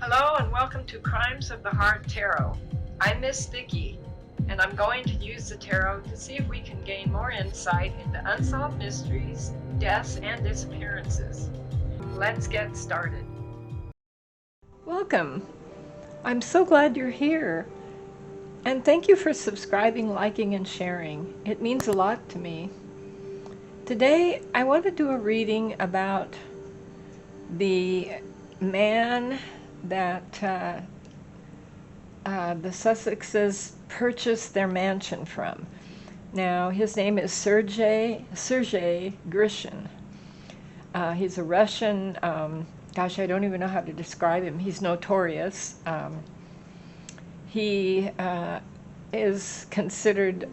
Hello and welcome to Crimes of the Heart Tarot. I'm Miss Vicki, and I'm going to use the tarot to see if we can gain more insight into unsolved mysteries, deaths, and disappearances. Let's get started. Welcome. I'm so glad you're here. And thank you for subscribing, liking, and sharing. It means a lot to me. Today, I want to do a reading about the man that the Sussexes purchased their mansion from. Now, his name is Sergei Grishin. He's a Russian, gosh, I don't even know how to describe him. He's notorious. He is considered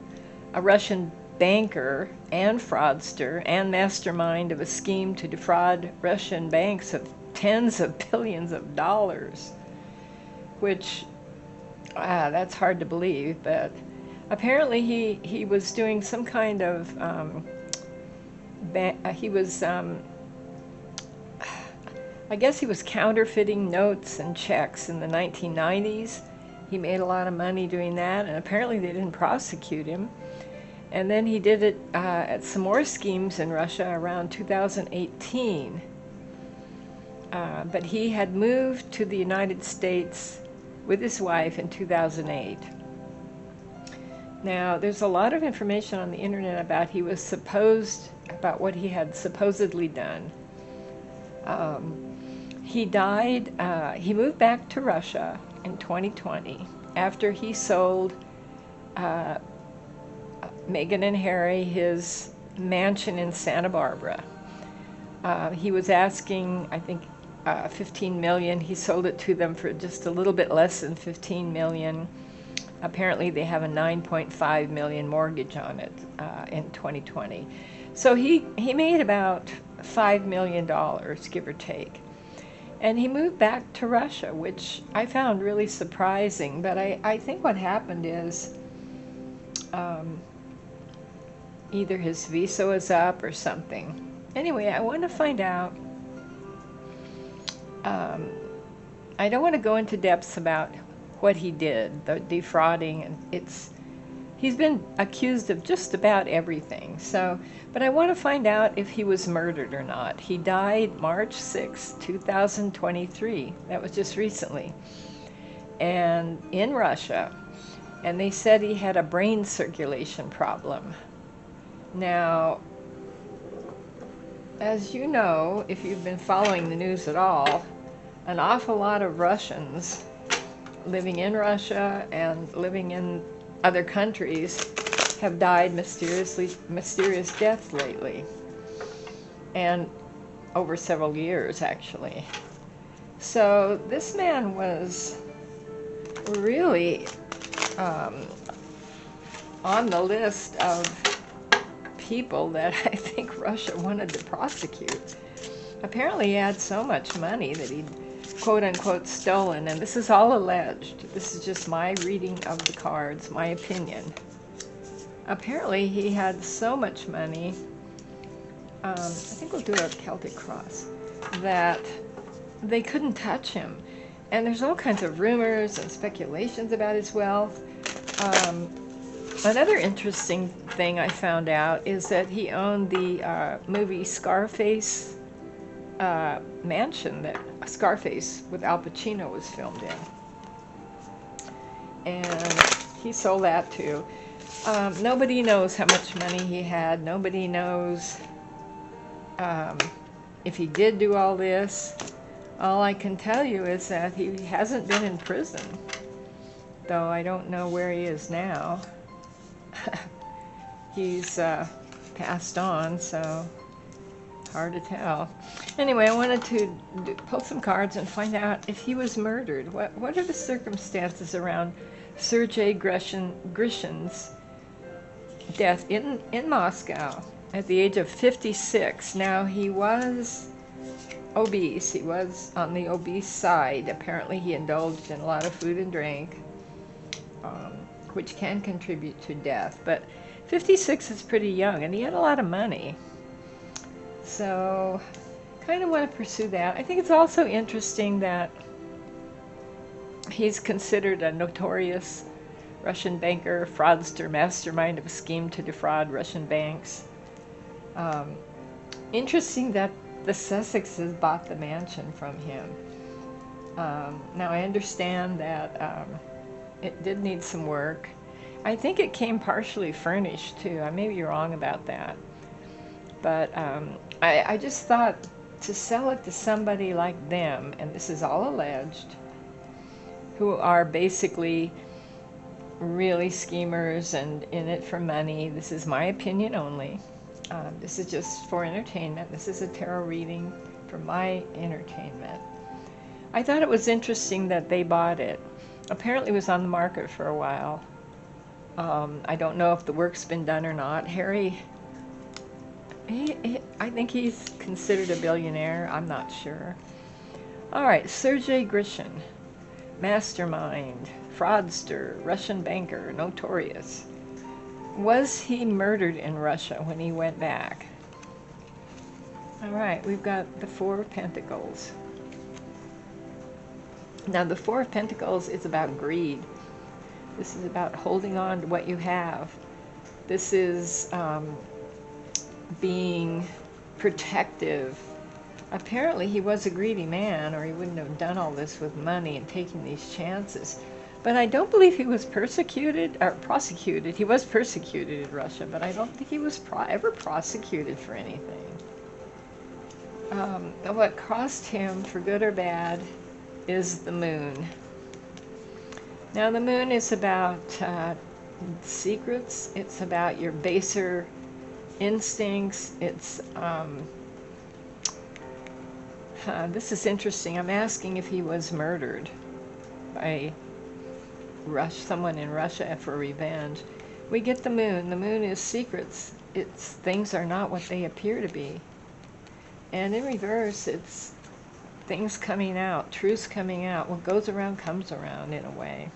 a Russian banker and fraudster and mastermind of a scheme to defraud Russian banks of tens of billions of dollars, which that's hard to believe, but apparently he was doing some kind of I guess he was counterfeiting notes and checks in the 1990s. He made a lot of money doing that, and apparently they didn't prosecute him. And then he did it at some more schemes in Russia around 2018. But he had moved to the United States with his wife in 2008. Now, there's a lot of information on the internet about what he had supposedly done. He died, he moved back to Russia in 2020 after he sold Meghan and Harry his mansion in Santa Barbara. He was asking, I think, $15 million. He sold it to them for just a little bit less than $15 million. Apparently they have a $9.5 million mortgage on it in 2020. So he made about $5 million, give or take. And he moved back to Russia, which I found really surprising. But I think what happened is either his visa was up or something. Anyway, I want to find out. I don't want to go into depths about what he did, the defrauding, and he's been accused of just about everything. But I want to find out if he was murdered or not. He died March 6, 2023. That was just recently, and in Russia. And they said he had a brain circulation problem. Now, as you know, if you've been following the news at all, an awful lot of Russians living in Russia and living in other countries have died mysterious deaths lately, and over several years, actually. So this man was really on the list of people that I think Russia wanted to prosecute. Apparently he had so much money that he'd quote-unquote stolen, and this is all alleged. This is just my reading of the cards, my opinion. Apparently he had so much money, I think we'll do a Celtic cross, that they couldn't touch him. And there's all kinds of rumors and speculations about his wealth. Another interesting thing I found out is that he owned the movie Scarface mansion that Scarface with Al Pacino was filmed in. And he sold that too. Nobody knows how much money he had. Nobody knows if he did do all this. All I can tell you is that he hasn't been in prison, though I don't know where he is now. He's passed on, so hard to tell. Anyway, I wanted to pull some cards and find out if he was murdered. What are the circumstances around Sergei Grishin's death in Moscow at the age of 56? Now, he was obese. He was on the obese side. Apparently, he indulged in a lot of food and drink, which can contribute to death. But 56 is pretty young, and he had a lot of money. So, kind of want to pursue that. I think it's also interesting that He's considered a notorious Russian banker, fraudster, mastermind of a scheme to defraud Russian banks. Um, Interesting that the Sussexes bought the mansion from him. Now I understand that it did need some work. I think it came partially furnished too. I may be wrong about that. But I just thought to sell it to somebody like them, and this is all alleged, who are basically really schemers and in it for money. This is my opinion only. This is just for entertainment. This is a tarot reading for my entertainment. I thought it was interesting that they bought it. Apparently it was on the market for a while. I don't know if the work's been done or not. Harry, I think he's considered a billionaire. I'm not sure. All right, Sergei Grishin, mastermind, fraudster, Russian banker, notorious. Was he murdered in Russia when he went back? All right, we've got the Four of Pentacles. Now, the Four of Pentacles is about greed. This is about holding on to what you have. This is being protective. Apparently, he was a greedy man, or he wouldn't have done all this with money and taking these chances. But I don't believe he was persecuted, or prosecuted. He was persecuted in Russia, but I don't think he was ever prosecuted for anything. What crossed him, for good or bad, is the moon. Now, the moon is about secrets. It's about your baser instincts. It's this is interesting. I'm asking if he was murdered by someone in Russia for revenge. We get the moon. The moon is secrets. It's things are not what they appear to be. And in reverse, it's things coming out, truths coming out. What goes around comes around in a way.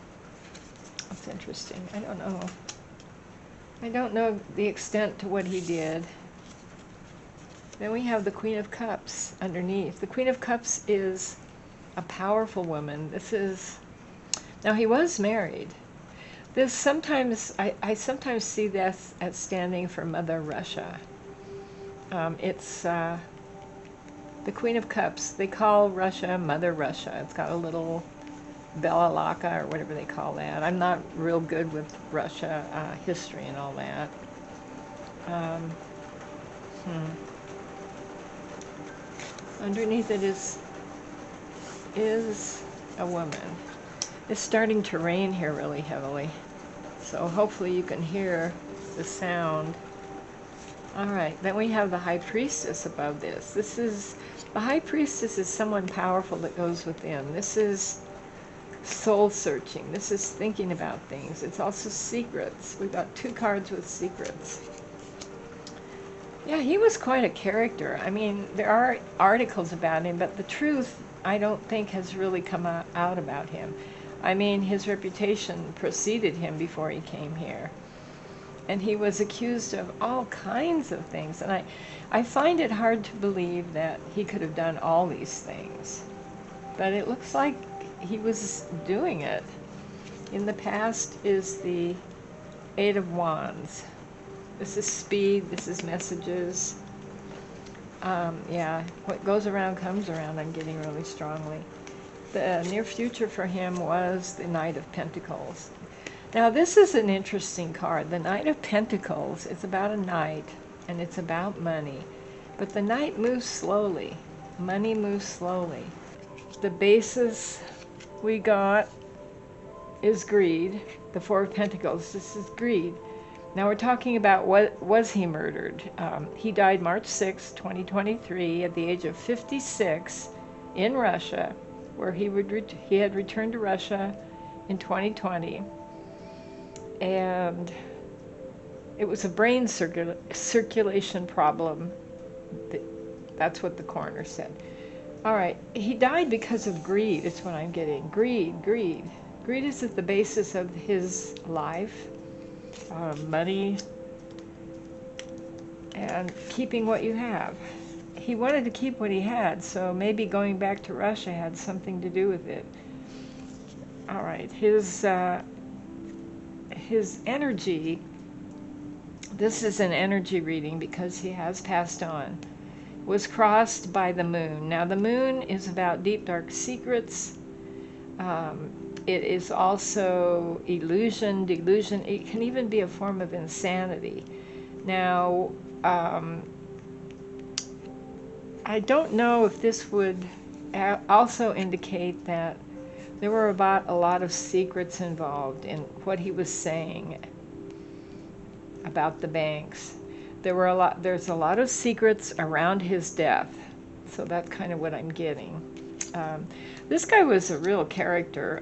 That's interesting. I don't know. I don't know the extent to what he did. Then we have the Queen of Cups underneath. The Queen of Cups is a powerful woman. This is, now he was married. This sometimes, I sometimes see this as standing for Mother Russia. It's the Queen of Cups. They call Russia Mother Russia. It's got a little Bella Laka or whatever they call that. I'm not real good with Russia history and all that. Underneath it is a woman. It's starting to rain here really heavily, so hopefully you can hear the sound. All right, then we have the High Priestess above this. This is, the High Priestess is someone powerful that goes within. This is soul searching. This is thinking about things. It's also secrets. We've got two cards with secrets. Yeah, he was quite a character. I mean, there are articles about him, but the truth, I don't think, has really come out about him. I mean, his reputation preceded him before he came here. And he was accused of all kinds of things. And I find it hard to believe that he could have done all these things. But it looks like he was doing it. In the past is the Eight of Wands. This is speed, this is messages. Yeah, what goes around comes around, I'm getting really strongly. The near future for him was the Knight of Pentacles. Now this is an interesting card. The Knight of Pentacles, it's about a knight, and it's about money. But the knight moves slowly. Money moves slowly. The basis we got is greed. The Four of Pentacles, this is greed. Now we're talking about was he murdered? He died March 6, 2023 at the age of 56 in Russia, where he had returned to Russia in 2020. And it was a brain circulation problem. That's what the coroner said. All right, he died because of greed. It's what I'm getting. Greed, greed. Greed is at the basis of his life. Money, and keeping what you have. He wanted to keep what he had, so maybe going back to Russia had something to do with it. All right, his energy. This is an energy reading because he has passed on. Was crossed by the moon. Now the moon is about deep dark secrets. It is also illusion, delusion. It can even be a form of insanity. Now, I don't know if this would also indicate that there were about a lot of secrets involved in what he was saying about the banks. There's a lot of secrets around his death. So that's kind of what I'm getting. This guy was a real character.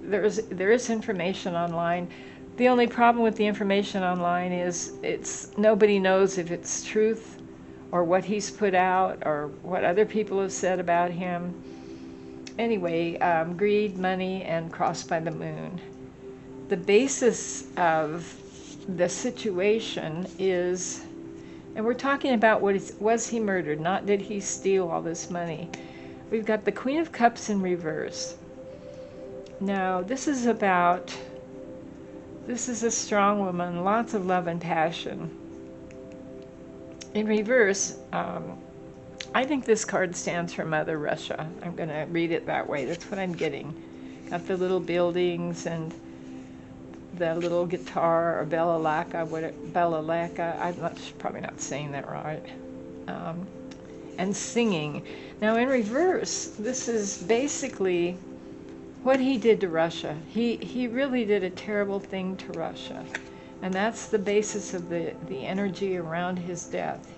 There is information online. The only problem with the information online is nobody knows if it's truth or what he's put out or what other people have said about him. Anyway, greed, money, and crossed by the moon. The basis of the situation is, and we're talking about was he murdered, not did he steal all this money. We've got the Queen of Cups in reverse. Now, this is a strong woman, lots of love and passion. In reverse, I think this card stands for Mother Russia. I'm going to read it that way. That's what I'm getting. Got the little buildings and the little guitar, or balalaika, I'm probably not saying that right. And singing. Now in reverse, this is basically what he did to Russia. He really did a terrible thing to Russia. And that's the basis of the energy around his death.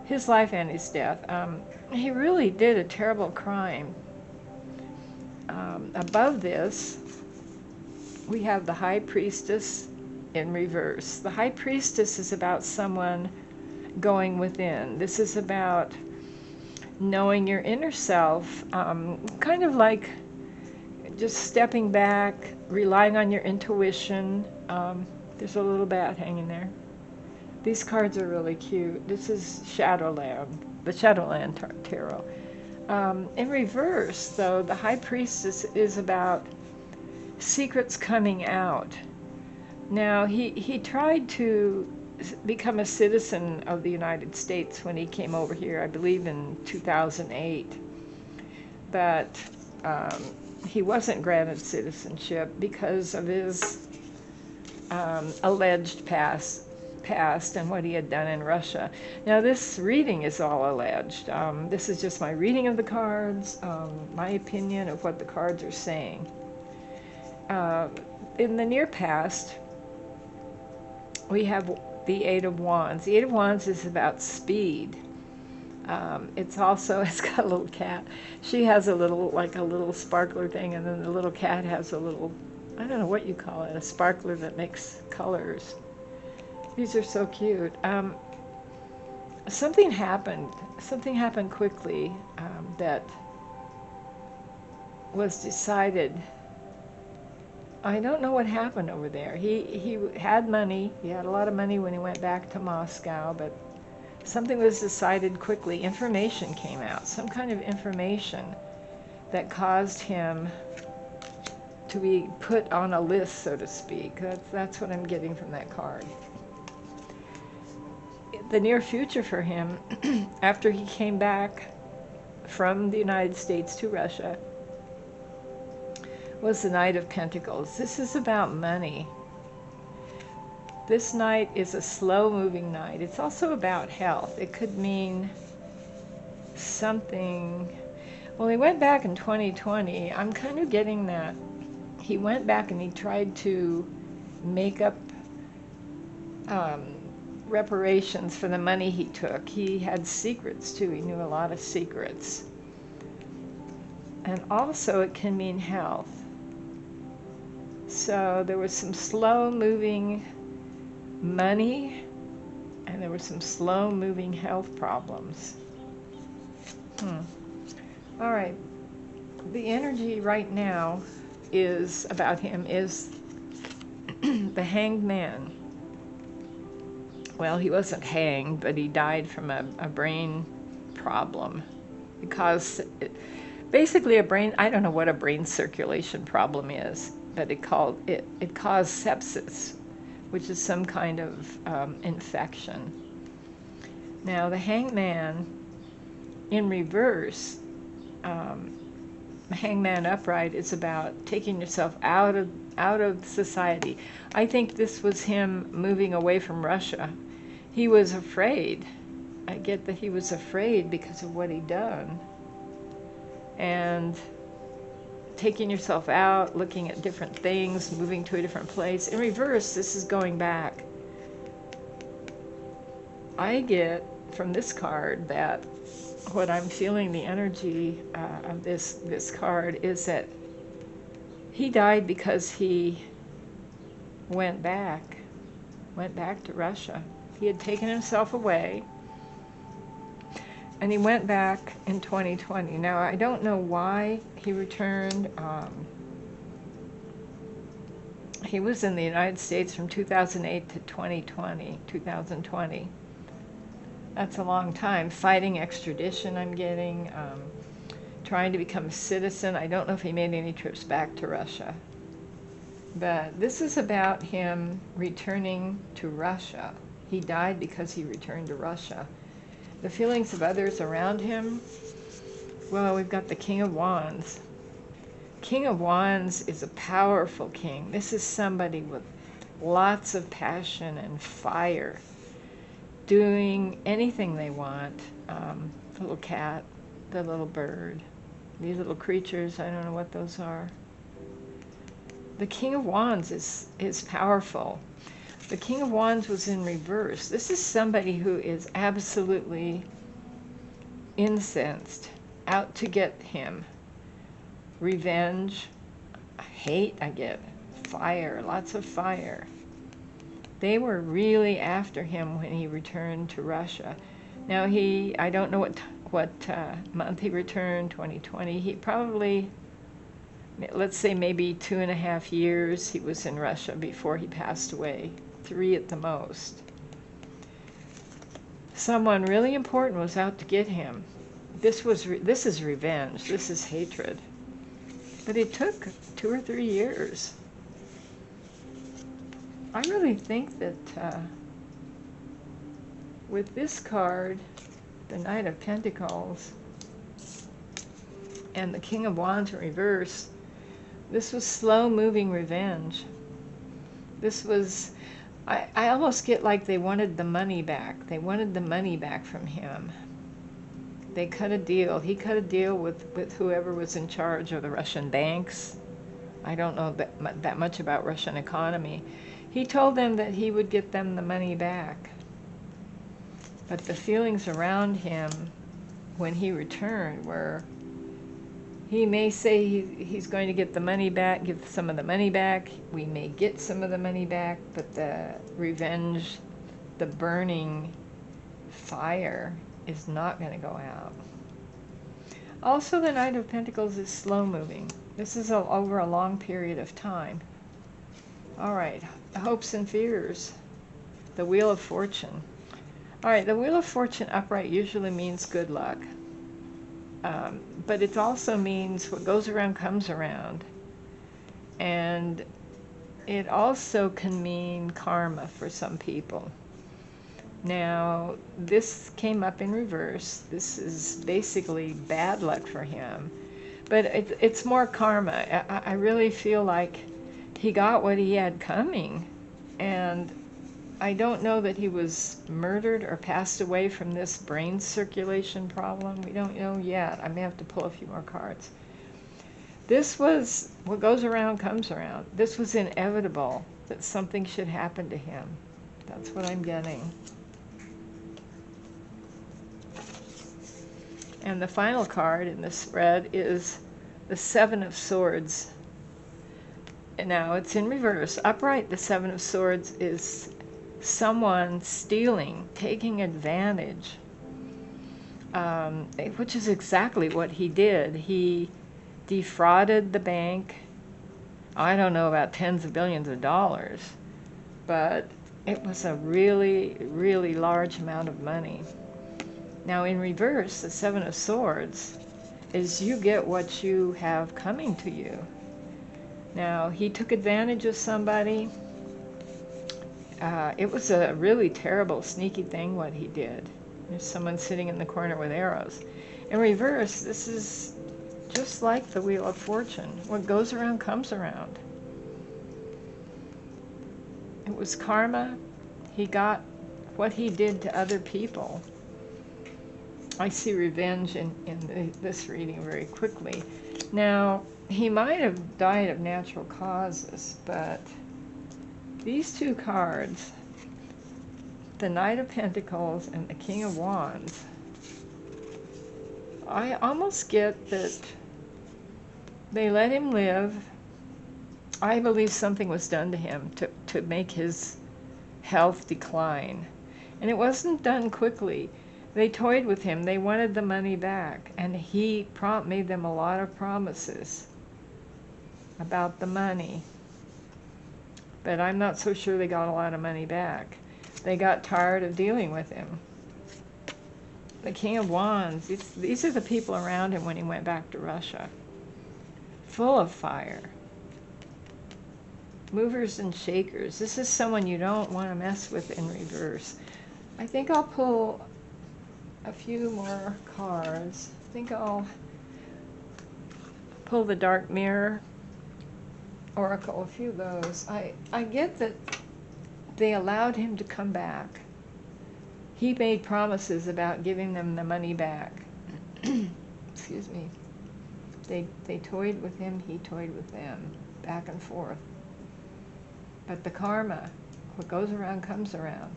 His life and his death. He really did a terrible crime. Above this, we have the High Priestess in reverse. The High Priestess is about someone going within. This is about knowing your inner self, kind of like just stepping back, relying on your intuition. There's a little bat hanging there. These cards are really cute. This is Shadowland, the Shadowland Tarot. In reverse, though, the High Priestess is about secrets coming out. Now, he tried to become a citizen of the United States when he came over here, I believe in 2008. But he wasn't granted citizenship because of his alleged past and what he had done in Russia. Now, this reading is all alleged. This is just my reading of the cards, my opinion of what the cards are saying. In the near past, we have the Eight of Wands. The Eight of Wands is about speed. It's got a little cat. She has a little sparkler thing, and then the little cat has a little, I don't know what you call it, a sparkler that makes colors. These are so cute. Something happened quickly that was decided. I don't know what happened over there. He had money. He had a lot of money when he went back to Moscow, but something was decided quickly. Information came out, some kind of information that caused him to be put on a list, so to speak. That's what I'm getting from that card. The near future for him, after he came back from the United States to Russia, was the Knight of Pentacles. This is about money. This knight is a slow-moving knight. It's also about health. It could mean something. Well, he went back in 2020. I'm kind of getting that. He went back and he tried to make up reparations for the money he took. He had secrets, too. He knew a lot of secrets. And also, it can mean health. So there was some slow-moving money, and there were some slow-moving health problems. All right. The energy right now is about him is the Hanged Man. Well, he wasn't hanged, but he died from a brain problem because Basically, I don't know what a brain circulation problem is, but it caused sepsis, which is some kind of infection. Now, the hangman in reverse, hangman upright, is about taking yourself out of society. I think this was him moving away from Russia. He was afraid. I get that he was afraid because of what he'd done. And taking yourself out, looking at different things, moving to a different place. In reverse, this is going back. I get from this card that what I'm feeling, the energy of this card, is that he died because he went back to Russia. He had taken himself away, and he went back in 2020. Now, I don't know why he returned. He was in the United States from 2008 to 2020. That's a long time. Fighting extradition, I'm getting. Trying to become a citizen. I don't know if he made any trips back to Russia. But this is about him returning to Russia. He died because he returned to Russia. The feelings of others around him, well, we've got the King of Wands. King of Wands is a powerful king. This is somebody with lots of passion and fire, doing anything they want. The little cat, the little bird, these little creatures, I don't know what those are. The King of Wands is powerful. The King of Wands was in reverse. This is somebody who is absolutely incensed, out to get him. Revenge, hate, I get. Fire, lots of fire. They were really after him when he returned to Russia. Now I don't know what month he returned, 2020. He probably, let's say maybe 2.5 years he was in Russia before he passed away. 3 at the most. Someone really important was out to get him. This is revenge. This is hatred. But it took 2 or 3 years. I really think that with this card, the Knight of Pentacles, and the King of Wands in reverse, this was slow-moving revenge. This was, I almost get like they wanted the money back. They wanted the money back from him. They cut a deal. He cut a deal with whoever was in charge of the Russian banks. I don't know that much about Russian economy. He told them that he would get them the money back. But the feelings around him when he returned were, he may say he's going to get the money back, give some of the money back. We may get some of the money back, but the revenge, the burning fire is not going to go out. Also, the Knight of Pentacles is slow moving. This is over a long period of time. All right, hopes and fears. The Wheel of Fortune. All right, the Wheel of Fortune upright usually means good luck. But it also means what goes around comes around. And it also can mean karma for some people. Now, this came up in reverse. This is basically bad luck for him. But it's more karma. I really feel like he got what he had coming. And I don't know that he was murdered or passed away from this brain circulation problem. We don't know yet. I may have to pull a few more cards. This was, what goes around comes around. This was inevitable that something should happen to him. That's what I'm getting. And the final card in the spread is the Seven of Swords. And now it's in reverse. Upright, the Seven of Swords is someone stealing, taking advantage, which is exactly what he did. He defrauded the bank. I don't know about tens of billions of dollars, but it was a really, really large amount of money. Now in reverse, the Seven of Swords is you get what you have coming to you. Now, he took advantage of somebody. It was a really terrible, sneaky thing what he did. There's someone sitting in the corner with arrows. In reverse, this is just like the Wheel of Fortune. What goes around comes around. It was karma. He got what he did to other people. I see revenge in this reading very quickly. Now, he might have died of natural causes, but these two cards, the Knight of Pentacles and the King of Wands, I almost get that they let him live. I believe something was done to him to make his health decline. And it wasn't done quickly. They toyed with him. They wanted the money back. And he made them a lot of promises about the money. But I'm not so sure they got a lot of money back. They got tired of dealing with him. The King of Wands, these are the people around him when he went back to Russia. Full of fire. Movers and shakers. This is someone you don't want to mess with in reverse. I think I'll pull a few more cards. I think I'll pull the Dark Mirror Oracle, a few of those. I get that they allowed him to come back. He made promises about giving them the money back. Excuse me. They toyed with him, he toyed with them, back and forth. But the karma, what goes around comes around.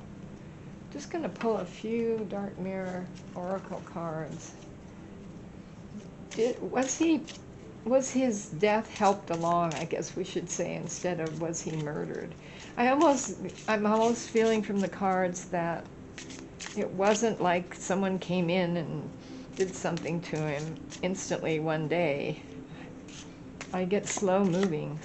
Just going to pull a few Dark Mirror Oracle cards. Was his death helped along, I guess we should say, instead of was he murdered? I'm almost feeling from the cards that it wasn't like someone came in and did something to him instantly one day. I get slow moving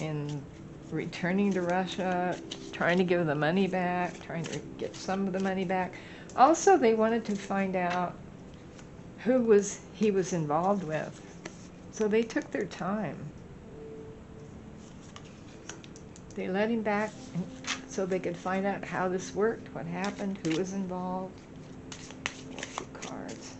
in returning to Russia, trying to give the money back, trying to get some of the money back. Also, they wanted to find out who he was involved with. So they took their time. They let him back so they could find out how this worked, what happened, who was involved. A few cards.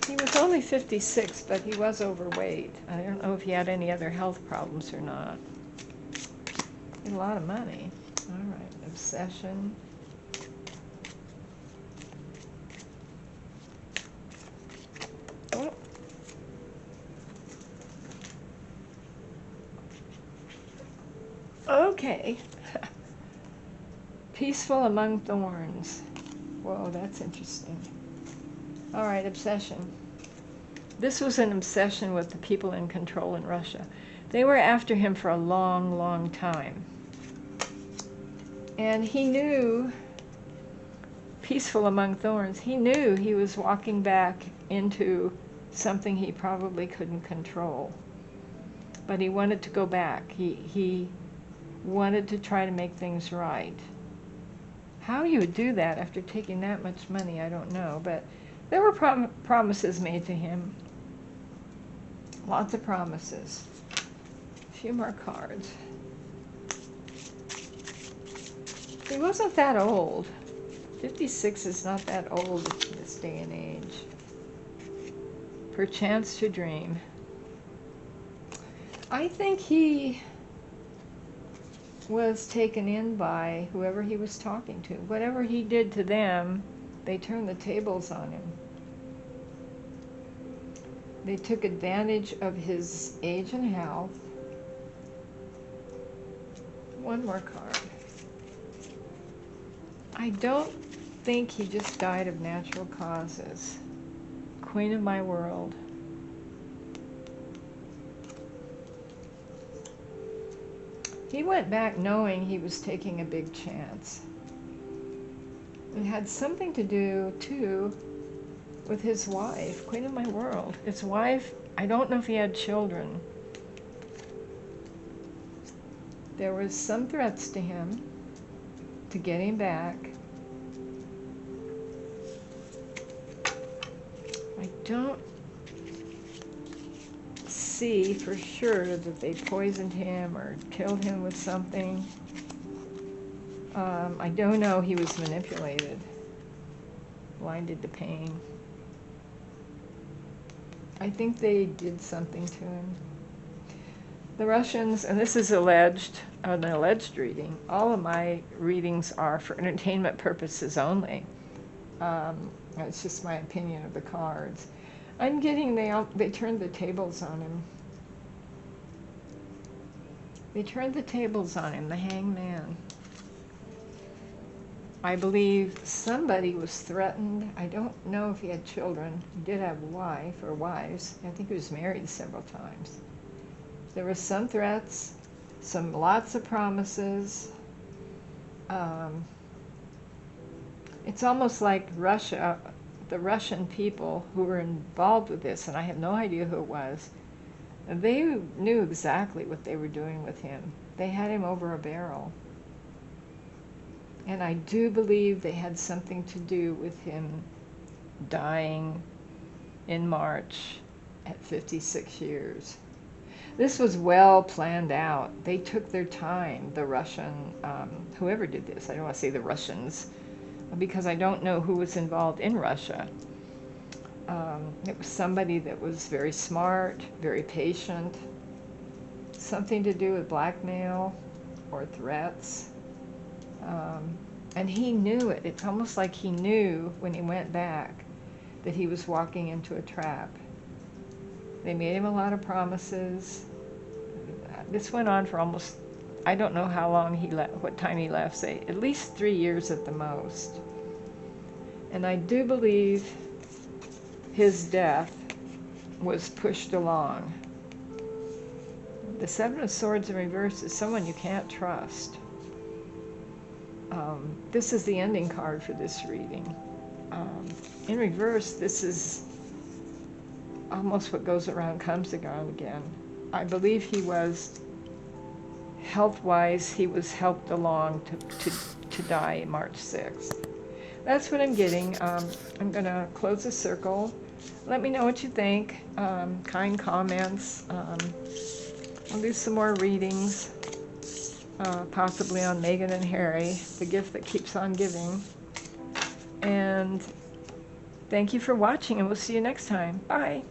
He was only 56, but he was overweight. I don't know if he had any other health problems or not. He had a lot of money. All right, obsession. Oh. Okay. Peaceful among thorns. Whoa, that's interesting. All right, obsession. This was an obsession with the people in control in Russia. They were after him for a long, long time. And he knew, peaceful among thorns, he knew he was walking back into something he probably couldn't control. But he wanted to go back. He wanted to try to make things right. How you would do that after taking that much money, I don't know. But there were promises made to him. Lots of promises. A few more cards. He wasn't that old. 56 is not that old in this day and age. Perchance to dream. I think he was taken in by whoever he was talking to. Whatever he did to them, they turned the tables on him. They took advantage of his age and health. One more card. I don't think he just died of natural causes. Queen of my world. He went back knowing he was taking a big chance. It had something to do, too, with his wife, Queen of my world. His wife, I don't know if he had children. There was some threats to him to get him back. don't see for sure that they poisoned him or killed him with something. I don't know he was manipulated, blinded to pain. I think they did something to him. The Russians, and this is alleged, an alleged reading. All of my readings are for entertainment purposes only. It's just my opinion of the cards. I'm getting they turned the tables on him. They turned the tables on him, the hangman. I believe somebody was threatened. I don't know if he had children. He did have a wife or wives. I think he was married several times. There were some threats, lots of promises. It's almost like Russia, the Russian people who were involved with this, and I have no idea who it was, they knew exactly what they were doing with him. They had him over a barrel. And I do believe they had something to do with him dying in March at 56 years. This was well planned out. They took their time, the Russian, whoever did this. I don't want to say the Russians, because I don't know who was involved in Russia. It was somebody that was very smart, very patient, something to do with blackmail or threats. And he knew it. It's almost like he knew when he went back that he was walking into a trap. They made him a lot of promises. This went on for almost, I don't know how long he left, what time he left, say at least 3 years at the most. And I do believe his death was pushed along. The Seven of Swords in reverse is someone you can't trust. This is the ending card for this reading. In reverse, this is almost what goes around comes around again. I believe he was, health-wise, he was helped along to die March 6th. That's what I'm getting. I'm going to close the circle. Let me know what you think. Kind comments. I'll do some more readings. Possibly on Meghan and Harry, the gift that keeps on giving. And thank you for watching, and we'll see you next time. Bye.